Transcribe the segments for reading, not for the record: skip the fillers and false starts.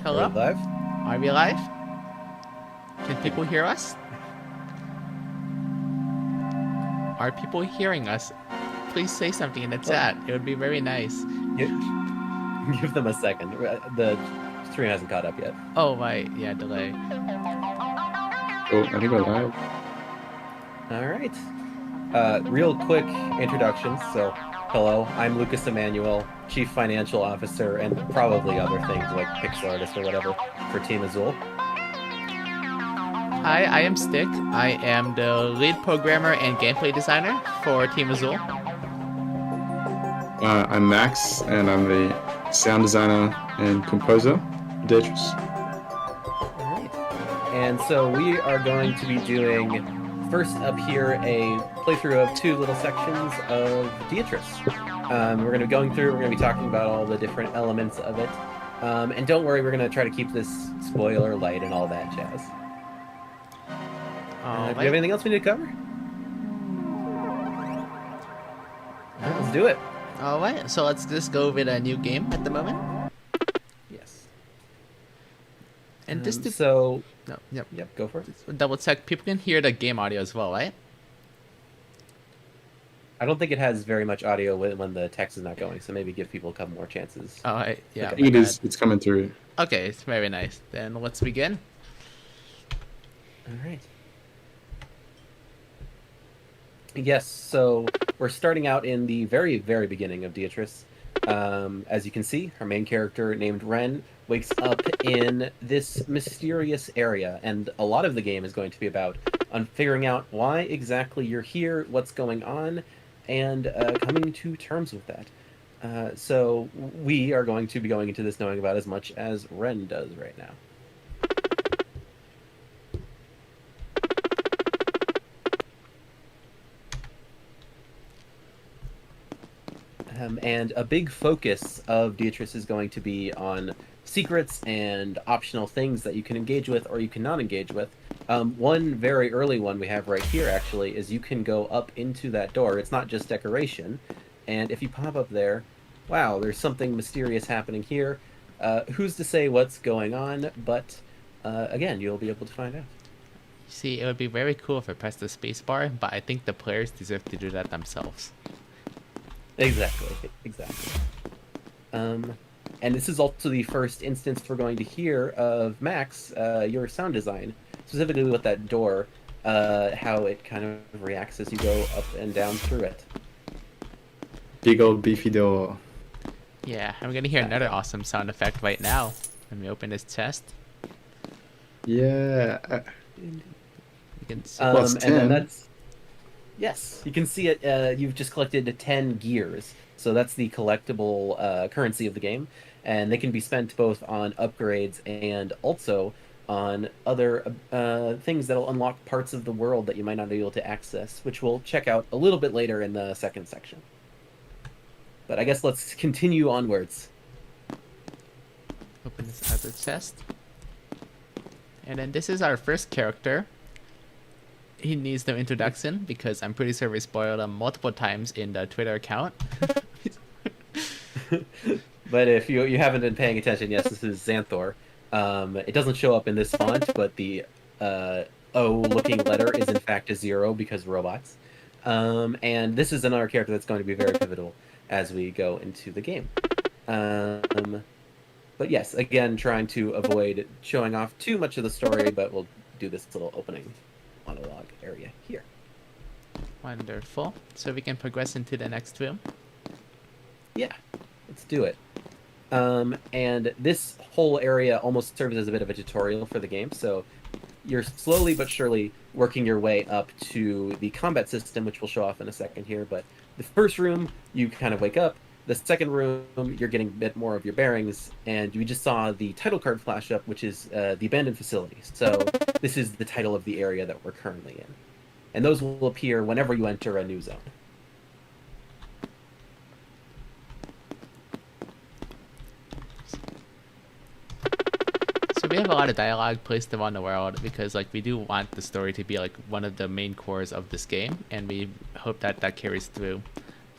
Are we Hello? live? Are we live? Can people hear us? Are people hearing us? Please say something in the chat. It would be very nice. Give, give them a second. The stream hasn't caught up yet. Oh, right. Yeah, delay. Oh, I think we're live. All right. Real quick introductions. So, hello, I'm Lucas Emanuel, Chief Financial Officer, and probably other things like pixel artist or whatever for Team Azule. Hi, I am Stick. I am the lead programmer and gameplay designer for Team Azule. I'm Max, and I'm the sound designer and composer, Deitrus. All right. And so we are going to be doing, first up here, a playthrough of 2 little sections of Deitrus. We're going to be going through, we're going to be talking about all the different elements of it. And don't worry, we're going to try to keep this spoiler light and all that jazz. Do you have anything else we need to cover? All right, let's do it. Alright, so let's just go with a new game at the moment. Yes. And just to So, no, yep. yep, go for it. Double check, people can hear the game audio as well, right? I don't think it has very much audio when the text is not going, so maybe give people a couple more chances. Alright, yeah. I think it's coming through. Okay, it's very nice. Then let's begin. All right. Yes, so we're starting out in the very, very beginning of Deitrus. As you can see, our main character named Ren wakes up in this mysterious area, and a lot of the game is going to be about figuring out why exactly you're here, what's going on, and coming to terms with that. So we are going to be going into this knowing about as much as Ren does right now. And a big focus of Deitrus is going to be on secrets and optional things that you can engage with or you cannot engage with. One very early one we have right here, actually, is you can go up into that door. It's not just decoration. And if you pop up there, wow, there's something mysterious happening here. Who's to say what's going on? But again, you'll be able to find out. See, it would be very cool if I pressed the spacebar, but I think the players deserve to do that themselves. Exactly. And this is also the first instance we're going to hear of Max, your sound design, specifically with that door, how it kind of reacts as you go up and down through it. Big old beefy door. Yeah, I'm gonna hear another awesome sound effect right now. Let me open this chest. Yeah. You can see. Plus And then 10. that's... Yes, you can see it. You've just collected 10 gears. So that's the collectible currency of the game. And they can be spent both on upgrades and also on other things that'll unlock parts of the world that you might not be able to access, which we'll check out a little bit later in the second section. But I guess let's continue onwards. Open this other chest. And then this is our first character. He needs no introduction because I'm pretty sure we spoiled him multiple times in the Twitter account. But if you haven't been paying attention, yes, this is Xanthor. It doesn't show up in this font, but the O-looking letter is in fact a 0 because robots. And this is another character that's going to be very pivotal as we go into the game. But yes, again, trying to avoid showing off too much of the story, but we'll do this little opening monologue area here. Wonderful. So we can progress into the next room. Yeah, let's do it. And this whole area almost serves as a bit of a tutorial for the game. So you're slowly but surely working your way up to the combat system, which we'll show off in a second here. But the first room, you kind of wake up. The second room, you're getting a bit more of your bearings. And we just saw the title card flash up, which is the abandoned facilities. So this is the title of the area that we're currently in. And those will appear whenever you enter a new zone. So we have a lot of dialogue placed around the world because like we do want the story to be like one of the main cores of this game, and we hope that that carries through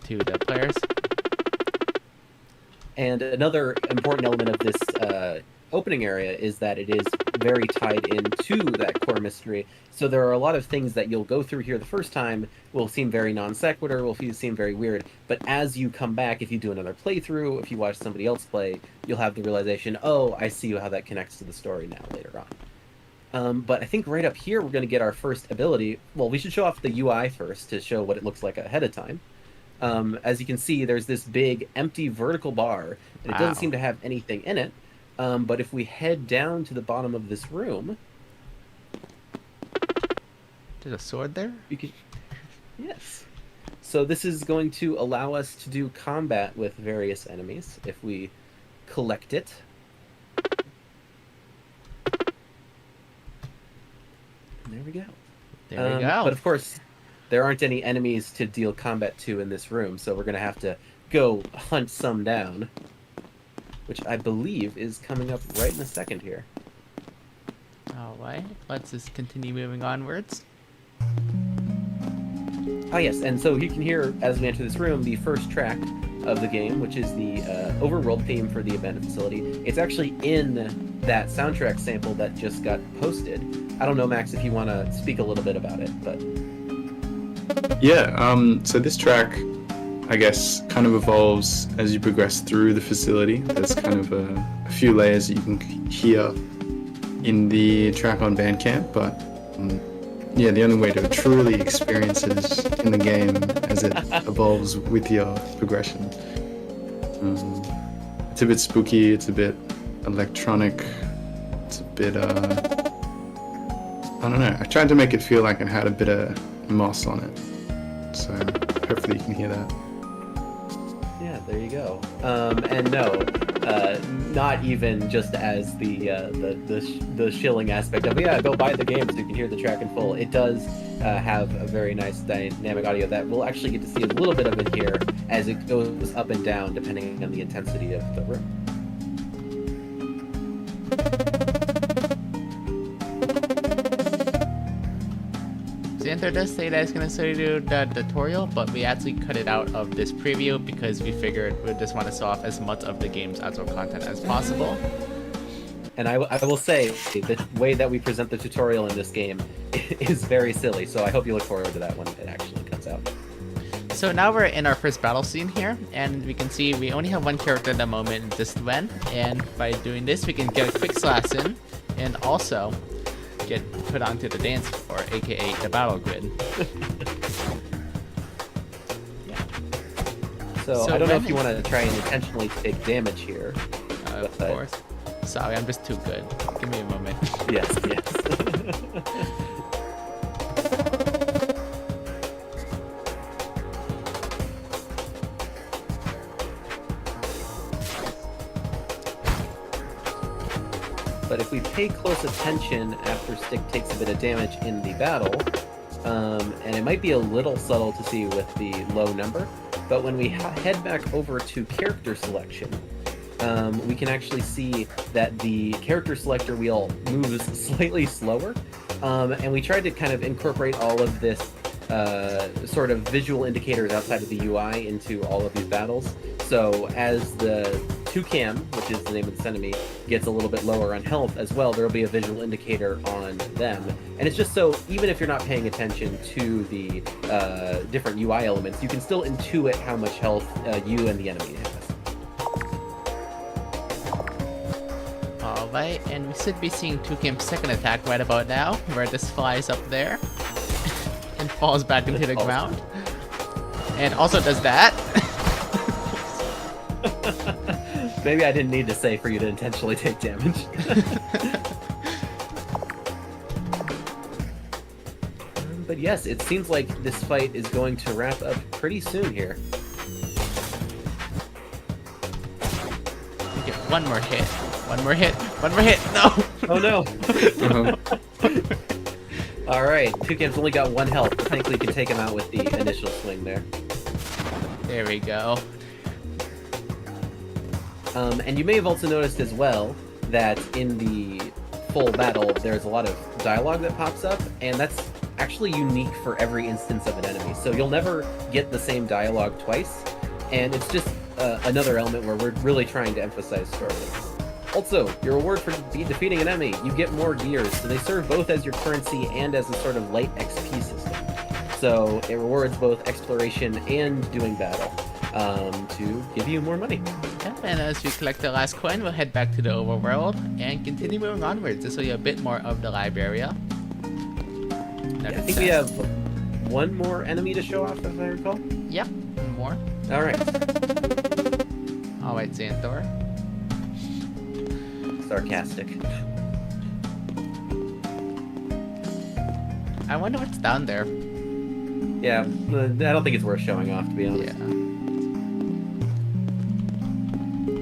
to the players. And another important element of this opening area is that it is very tied into that core mystery. So there are a lot of things that you'll go through here the first time will seem very non sequitur, will seem very weird. But as you come back, if you do another playthrough, if you watch somebody else play, you'll have the realization, oh, I see how that connects to the story now later on. But I think right up here we're going to get our first ability. Well, we should show off the UI first to show what it looks like ahead of time. As you can see, there's this big empty vertical bar, and it doesn't seem to have anything in it. But if we head down to the bottom of this room... There's a sword there? You can... Yes. So this is going to allow us to do combat with various enemies if we collect it. And there we go. There we go. But of course, there aren't any enemies to deal combat to in this room, so we're going to have to go hunt some down, which I believe is coming up right in a second here. Alright, let's just continue moving onwards. Ah, yes, and so you can hear, as we enter this room, the first track of the game, which is the overworld theme for the abandoned facility. It's actually in that soundtrack sample that just got posted. I don't know, Max, if you want to speak a little bit about it, but... Yeah, so this track, I guess, kind of evolves as you progress through the facility. There's kind of a few layers that you can hear in the track on Bandcamp, but yeah, the only way to truly experience it is in the game as it evolves with your progression. It's a bit spooky, it's a bit electronic, it's a bit, I don't know, I tried to make it feel like it had a bit of moss on it, so hopefully you can hear that. Yeah, there you go. And no, not even just as the shilling aspect of, yeah, go buy the game so you can hear the track in full. It does have a very nice dynamic audio that we'll actually get to see a little bit of it here as it goes up and down depending on the intensity of the room. Xanther does say that it's going to do the tutorial, but we actually cut it out of this preview because we figured we just want to show off as much of the game's Azule content as possible. And I will say, the way that we present the tutorial in this game is very silly, so I hope you look forward to that when it actually comes out. So now we're in our first battle scene here, and we can see we only have one character at the moment, just Wen, and by doing this we can get a quick slash in, and also get put onto the dance floor, aka the battle grid. Yeah. So I don't know if you want to try and intentionally take damage here. Of course. Sorry, I'm just too good. Give me a moment. Yes, yes. But if we pay close attention after Stick takes a bit of damage in the battle, and it might be a little subtle to see with the low number, but when we head back over to character selection, we can actually see that the character selector wheel moves slightly slower, and we tried to kind of incorporate all of this sort of visual indicators outside of the UI into all of these battles. So as the Toucan, which is the name of this enemy, gets a little bit lower on health as well, there will be a visual indicator on them. And it's just so, even if you're not paying attention to the different UI elements, you can still intuit how much health you and the enemy has. Alright, and we should be seeing Toucan's second attack right about now, where this flies up there and falls back into the ground. And also does that. Maybe I didn't need to say for you to intentionally take damage. But yes, it seems like this fight is going to wrap up pretty soon here. We get one more hit. One more hit. One more hit. No! Oh no! Alright, Toucan's only got 1 health, but thankfully you can take him out with the initial swing there. There we go. And you may have also noticed as well that in the full battle, there's a lot of dialogue that pops up, and that's actually unique for every instance of an enemy. So you'll never get the same dialogue twice, and it's just another element where we're really trying to emphasize story. Also, your reward for defeating an enemy, you get more gears, so they serve both as your currency and as a sort of light XP system. So it rewards both exploration and doing battle to give you more money. Yeah, and as we collect the last coin, we'll head back to the overworld and continue moving onwards to show you a bit more of the lab area. I think we have one more enemy to show off, if I recall. Yep, one more. All right. All right, Xanthor. Sarcastic. I wonder what's down there. Yeah, I don't think it's worth showing off, to be honest. Yeah.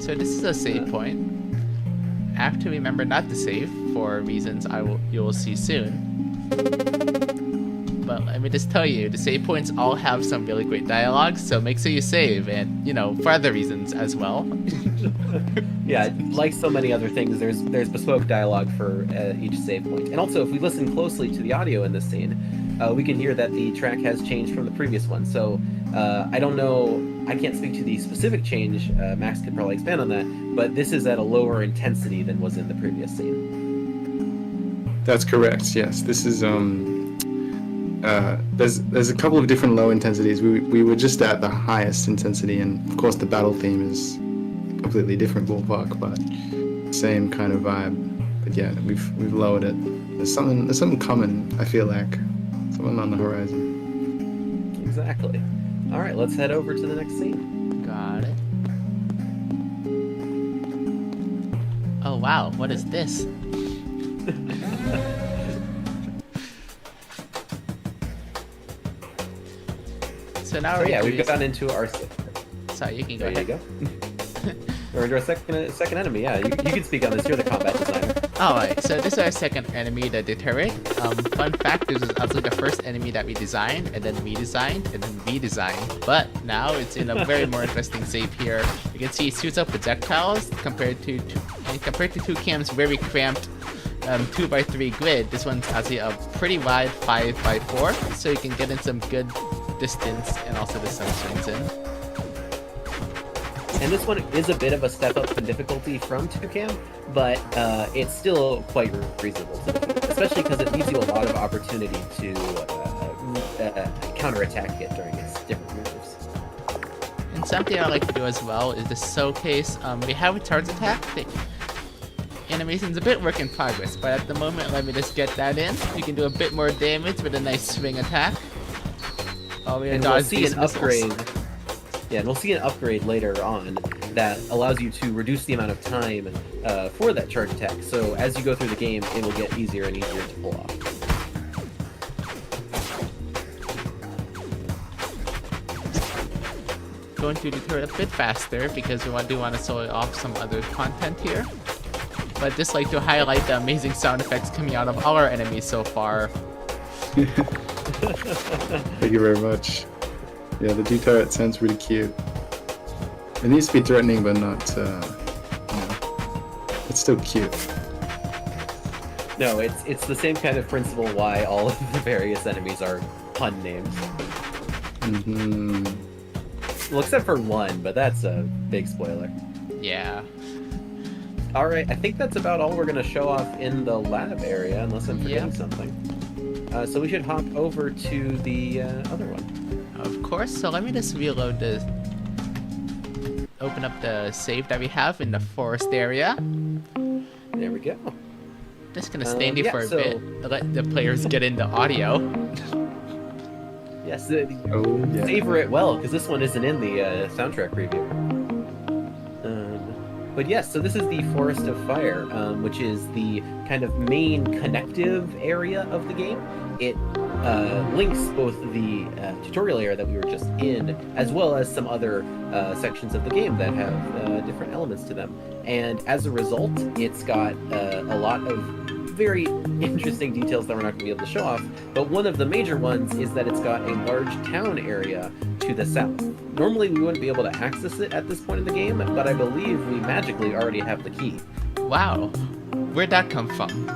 So this is a save point. I have to remember not to save for reasons you will see soon. But let me just tell you, the save points all have some really great dialogue, so make sure you save, and for other reasons as well. Yeah, like so many other things, there's bespoke dialogue for each save point. And also, if we listen closely to the audio in this scene, we can hear that the track has changed from the previous one. So I don't know, I can't speak to the specific change. Max could probably expand on that, but this is at a lower intensity than was in the previous scene. That's correct. Yes, this is there's a couple of different low intensities. We were just at the highest intensity, and of course the battle theme is completely different ballpark, but same kind of vibe. But yeah, we've lowered it. There's something coming. I feel like something on the horizon. Exactly. All right, let's head over to the next scene. Got it. Oh wow, what is this? So now we've gotten into our. Sorry, you can go there ahead. You go. We're into our second enemy. Yeah, you can speak on this. You're the combat designer. Alright, so this is our second enemy, the Deitrus. Fun fact, this was actually the first enemy that we designed, and then redesigned, and then redesigned. But now it's in a very more interesting shape here. You can see it shoots out projectiles compared to Toucan's very cramped 2x3 grid. This one's actually a pretty wide 5x4, so you can get in some good distance, and also there's some swings in. And this one is a bit of a step up in difficulty from Toucan, but it's still quite reasonable, especially because it leaves you a lot of opportunity to counterattack it during its different moves. And something I like to do as well is to showcase, we have a charge attack. The animation's a bit work in progress, but at the moment, let me just get that in. You can do a bit more damage with a nice swing attack. Oh, and we'll see an upgrade. Yeah, and we'll see an upgrade later on that allows you to reduce the amount of time for that charge attack. So as you go through the game, it will get easier and easier to pull off. Going through the turret a bit faster because we do want to show off some other content here. But just like to highlight the amazing sound effects coming out of all our enemies so far. Thank you very much. Yeah, the D-turret sounds really cute. It needs to be threatening, but not, it's still cute. No, it's the same kind of principle why all of the various enemies are pun names. Mm-hmm. Well, except for one, but that's a big spoiler. Yeah. All right, I think that's about all we're going to show off in the lab area, unless I'm forgetting something. So we should hop over to the other one. Of course, so let me just reload open up the save that we have in the forest area. There we go. Just gonna stand here for a bit, let the players get into audio. Yes, savor it well, because this one isn't in the soundtrack preview. But yes, so this is the Forest of Fire, which is the kind of main connective area of the game. It links both the tutorial area that we were just in, as well as some other sections of the game that have different elements to them. And as a result, it's got a lot of very interesting details that we're not going to be able to show off, but one of the major ones is that it's got a large town area to the south. Normally we wouldn't be able to access it at this point in the game, but I believe we magically already have the key. Wow, where'd that come from?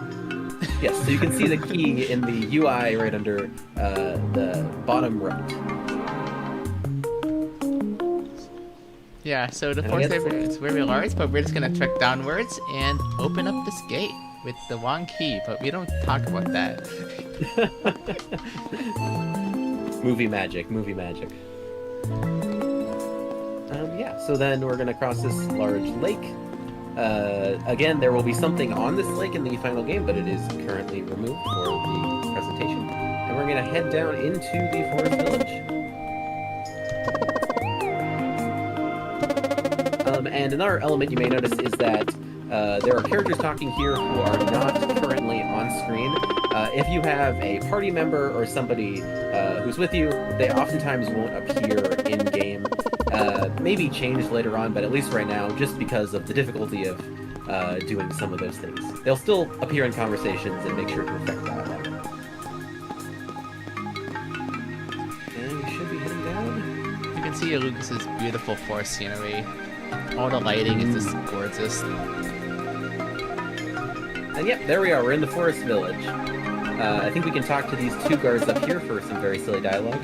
Yes, so you can see the key in the UI right under the bottom right. Yeah, so the And I forest guess- area is very large, but we're just gonna trek downwards and open up this gate with the wrong key, but we don't talk about that. Movie magic, movie magic. Yeah, so then we're gonna cross this large lake. Again, there will be something on this lake in the final game, but it is currently removed for the presentation. And we're gonna head down into the forest village. And another element you may notice is that there are characters talking here who are not currently on screen. If you have a party member or somebody who's with you, they oftentimes won't appear in-game. Maybe changed later on, but at least right now, just because of the difficulty of doing some of those things. They'll still appear in conversations and make sure to affect dialogue. And we should be heading down. You can see Lucas's beautiful forest scenery. All the lighting is just gorgeous. And yep, there we are. We're in the forest village. I think we can talk to these two guards up here for some very silly dialogue.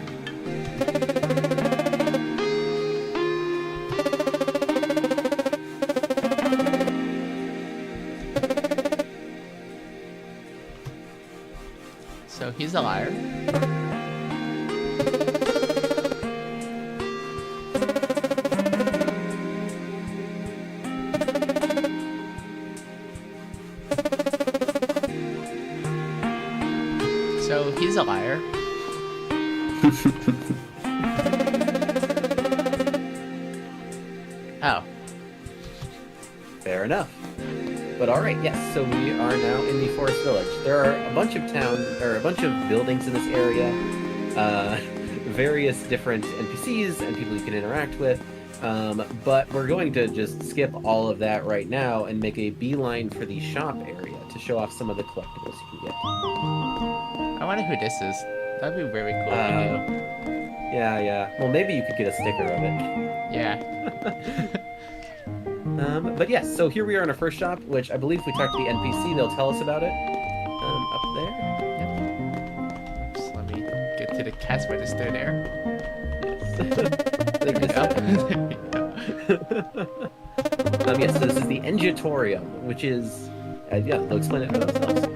So he's a liar. So he's a liar. Oh. Fair enough. But all right, yes. So we are now in the forest village. There are a bunch of buildings in this area, various different NPCs and people you can interact with. But we're going to just skip all of that right now and make a beeline for the shop area to show off some of the collectibles you can get. I wonder who this is. That'd be very cool if you knew. Yeah. Well, maybe you could get a sticker of it. Yeah. But yes, so here we are in our first shop, which I believe if we talk to the NPC, they'll tell us about it. Up there. Just let me get to the cash register there. There we go. Yes, so this is the Engiatorium, which is... yeah, they'll explain it for themselves.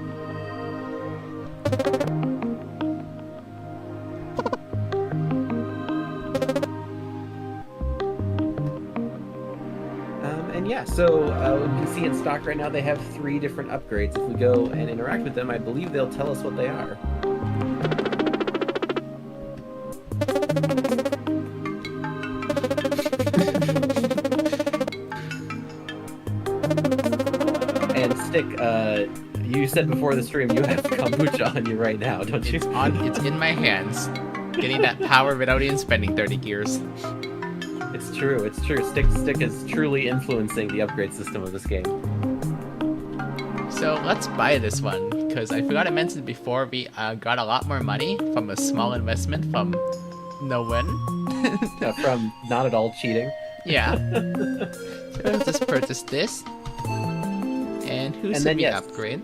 And yeah, so you can see in stock right now they have 3 different upgrades. If we go and interact with them, I believe they'll tell us what they are. And Stick, you said before the stream you have kombucha on you right now, don't you? It's in my hands. Getting that power without even spending 30 gears. It's true. Stick is truly influencing the upgrade system of this game. So let's buy this one, because I forgot to mention before, we got a lot more money from a small investment from no one. From not at all cheating. Yeah. So let's just purchase this. And who's And the then, yes. upgrade?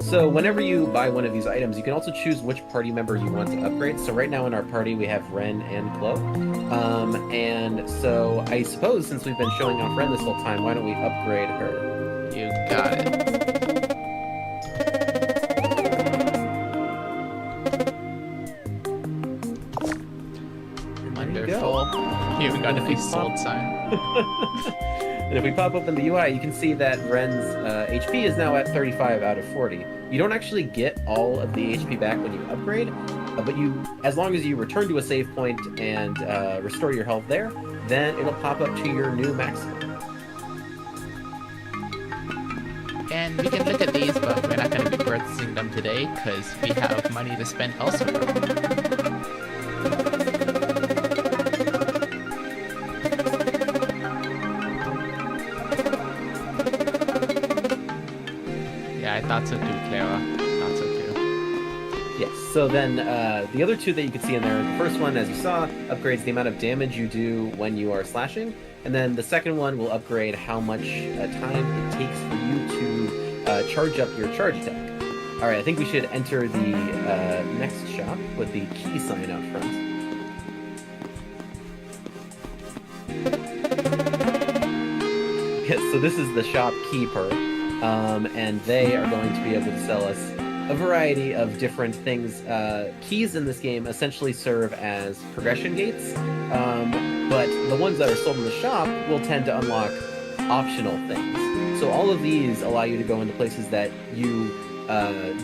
So whenever you buy one of these items, you can also choose which party member you want to upgrade. So right now in our party we have Ren and Chloe. And so I suppose since we've been showing off Ren this whole time, why don't we upgrade her? You got it. Wonderful. Here we got a big sold sign. And if we pop open the UI, you can see that Ren's HP is now at 35 out of 40. You don't actually get all of the HP back when you upgrade, but as long as you return to a save point and restore your health there, then it'll pop up to your new maximum. And we can look at these, but we're not going to be purchasing them today because we have money to spend elsewhere. Yeah, I thought so too, Clara. Thought so too. Yes, so then the other 2 that you can see in there, the first one, as you saw, upgrades the amount of damage you do when you are slashing, and then the second one will upgrade how much time it takes for you to charge up your charge attack. Alright, I think we should enter the next shop with the key sign out front. So this is the shopkeeper, and they are going to be able to sell us a variety of different things. Keys in this game essentially serve as progression gates, but the ones that are sold in the shop will tend to unlock optional things. So all of these allow you to go into places that you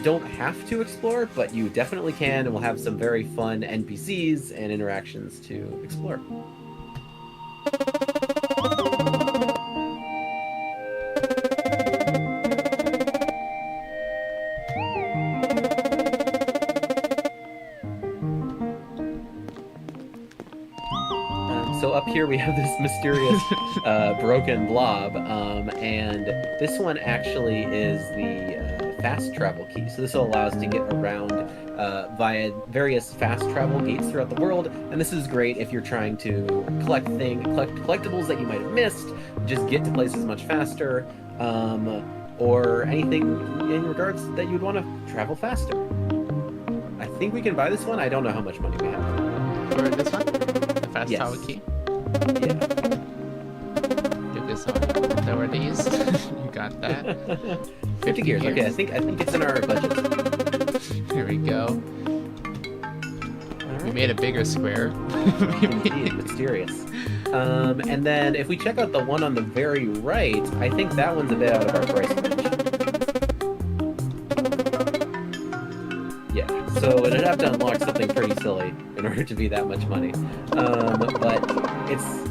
don't have to explore, but you definitely can, and will have some very fun NPCs and interactions to explore. So up here we have this mysterious broken blob, and this one actually is the fast travel key. So this will allow us to get around via various fast travel gates throughout the world, and this is great if you're trying to collect collectibles that you might have missed, just get to places much faster, or anything in regards that you'd want to travel faster. I think we can buy this one. I don't know how much money we have. For this one? The fast travel key? Yeah. Give this one. There were these. You got that. 50 gears. Okay, I think it's in our budget. Here we go. All We made a bigger square. Indeed, mysterious. And then if we check out the one on the very right, I think that one's a bit out of our price range. Yeah, so it'd have to unlock something pretty silly in order to be that much money. But it's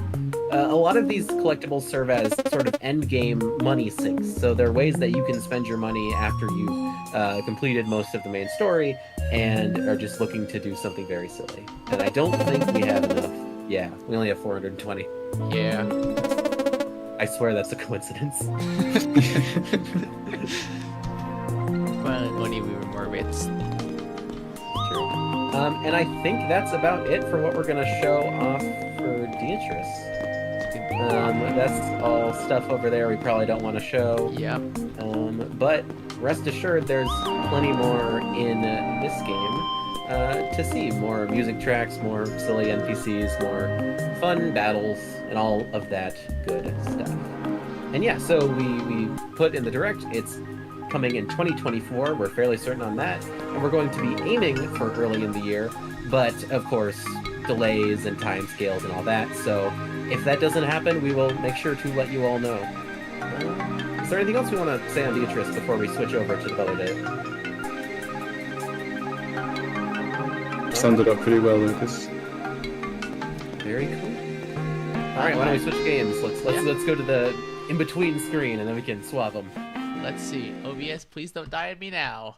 a lot of these collectibles serve as sort of end game money sinks. So they're ways that you can spend your money after you've completed most of the main story and are just looking to do something very silly. And I don't think we have enough. Yeah, we only have 420. Yeah. I swear that's a coincidence. Well, if only we were more wits. True. And I think that's about it for what we're going to show off for Deitrus. That's all stuff over there we probably don't want to show. Yep. But rest assured, there's plenty more in this game to see. More music tracks, more silly NPCs, more fun battles, and all of that good stuff. And yeah, so we put in the direct, it's coming in 2024, we're fairly certain on that, and we're going to be aiming for early in the year, but of course, delays and time scales and all that, so if that doesn't happen, we will make sure to let you all know. Is there anything else we want to say on Deitrus before we switch over to the Belly Day? Summed it up pretty well, Lucas. Very cool. Alright, why don't we switch games? Let's go to the in-between screen and then we can swap them. Let's see. OBS, please don't die at me now.